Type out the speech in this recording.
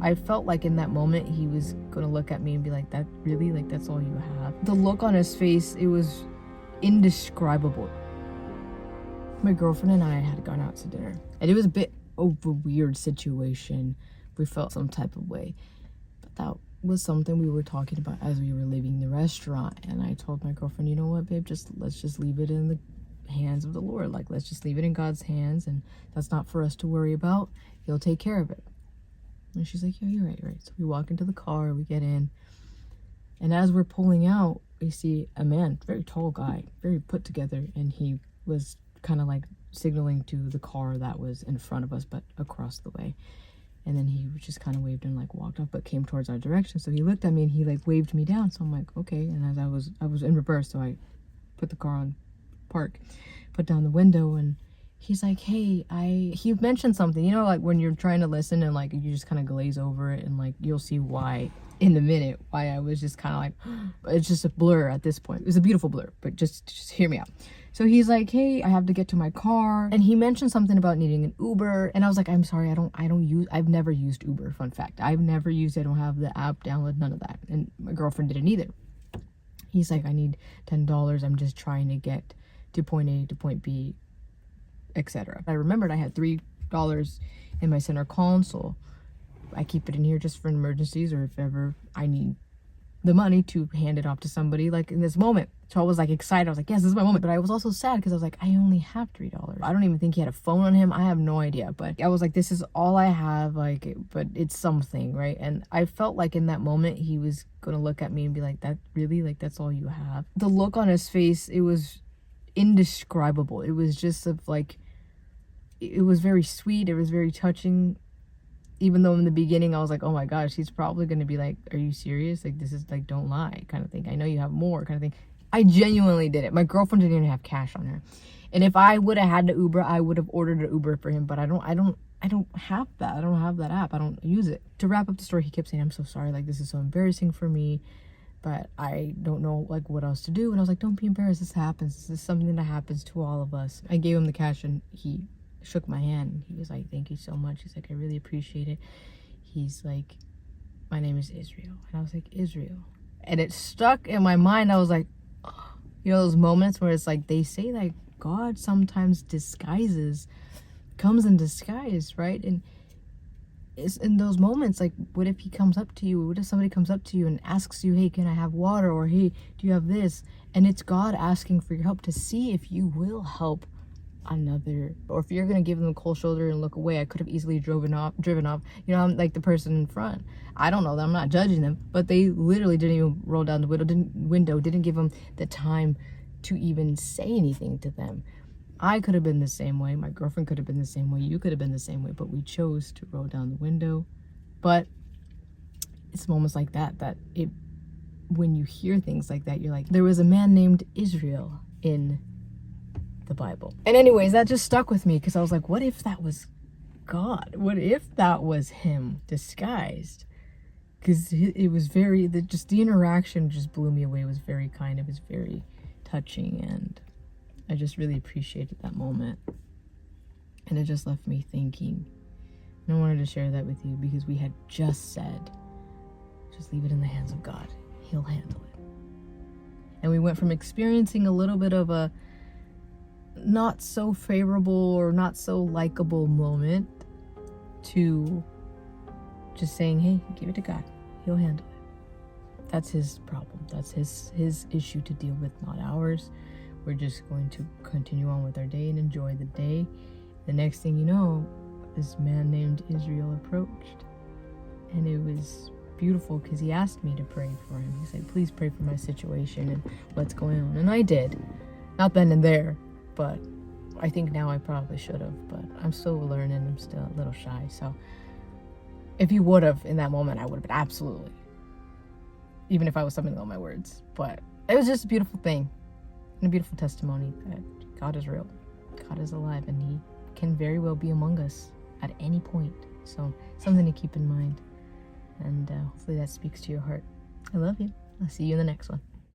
I felt like in that moment he was gonna look at me and be like, that really? Like, that's all you have? The look on his face, it was indescribable. My girlfriend and I had gone out to dinner, and it was a bit of a weird situation. We felt some type of way, but that was something we were talking about as we were leaving the restaurant. And I told my girlfriend, you know what, babe, let's just leave it in the hands of the Lord. Like, let's just leave it in God's hands, and that's not for us to worry about. He'll take care of it. And she's like, yeah, you're right, right. So we walk into the car, we get in, and as we're pulling out, we see a man, very tall guy, very put together, and he was kind of like signaling to the car that was in front of us but across the way. And then he just kind of waved and like walked off, but came towards our direction. So he looked at me and he like waved me down. So I'm like, okay. And as I was in reverse, so I put the car on park, put down the window, and he's like, hey, he mentioned something, you know, like when you're trying to listen and like you just kind of glaze over it, and like you'll see why in a minute why I was just kind of like, it's just a blur at this point. It was a beautiful blur, but just hear me out. So he's like, hey, I have to get to my car, and he mentioned something about needing an Uber, and I was like, I'm sorry, I've never used Uber. Fun fact, I've never used it. I don't have the app downloaded, none of that, and my girlfriend didn't either. He's like, I need $10. I'm just trying to get to point A to point B, etc. I remembered I had $3 in my center console. I keep it in here just for emergencies, or if ever I need the money to hand it off to somebody, like in this moment. So I was like excited. I was like, yes, this is my moment. But I was also sad because I was like, I only have $3. I don't even think he had a phone on him. I have no idea. But I was like, this is all I have. Like, but it's something, right? And I felt like in that moment he was gonna look at me and be like, that really? Like, that's all you have? The look on his face, it was indescribable. It was just of like, it was very sweet. It was very touching. Even though in the beginning I was like, oh my gosh, he's probably going to be like, are you serious? Like, this is like, don't lie kind of thing. I know you have more kind of thing. I genuinely did it. My girlfriend didn't even have cash on her. And if I would have had the Uber, I would have ordered an Uber for him. But I don't have that. I don't have that app. I don't use it. To wrap up the story, he kept saying, I'm so sorry. Like, this is so embarrassing for me, but I don't know like what else to do. And I was like, don't be embarrassed. This happens. This is something that happens to all of us. I gave him the cash, and he shook my hand. He was like, thank you so much. He's like, I really appreciate it. He's like, my name is Israel. And I was like, Israel. And it stuck in my mind. I was like, oh. You know those moments where it's like, they say like God sometimes comes in disguise, right? And it's in those moments, like, what if he comes up to you? What if somebody comes up to you and asks you, hey, can I have water? Or hey, do you have this? And it's God asking for your help to see if you will help another, or if you're gonna give them a cold shoulder and look away. I could have easily driven off. You know, I'm like the person in front. I don't know them, I'm not judging them, but they literally didn't even roll down the window, didn't give them the time to even say anything to them. I could have been the same way. My girlfriend could have been the same way. You could have been the same way, but we chose to roll down the window. But it's moments like that when you hear things like that, you're like, there was a man named Israel in the Bible. And anyways, that just stuck with me because I was like, what if that was God? What if that was him disguised? Because it was very, the interaction just blew me away. It was very kind. It was very touching, and I just really appreciated that moment. And it just left me thinking. And I wanted to share that with you because we had just said, just leave it in the hands of God. He'll handle it. And we went from experiencing a little bit of a not so favorable or not so likable moment to just saying, hey, give it to God. He'll handle it. That's his problem. That's his issue to deal with, not ours. We're just going to continue on with our day and enjoy the day. The next thing you know, this man named Israel approached. And it was beautiful because he asked me to pray for him. He said, please pray for my situation and what's going on. And I did. Not then and there, but I think now I probably should have. But I'm still learning. I'm still a little shy. So if you would have in that moment, I would have been absolutely. Even if I was stumbling on my words. But it was just a beautiful thing. And a beautiful testimony that God is real. God is alive. And he can very well be among us at any point. So something to keep in mind. And hopefully that speaks to your heart. I love you. I'll see you in the next one.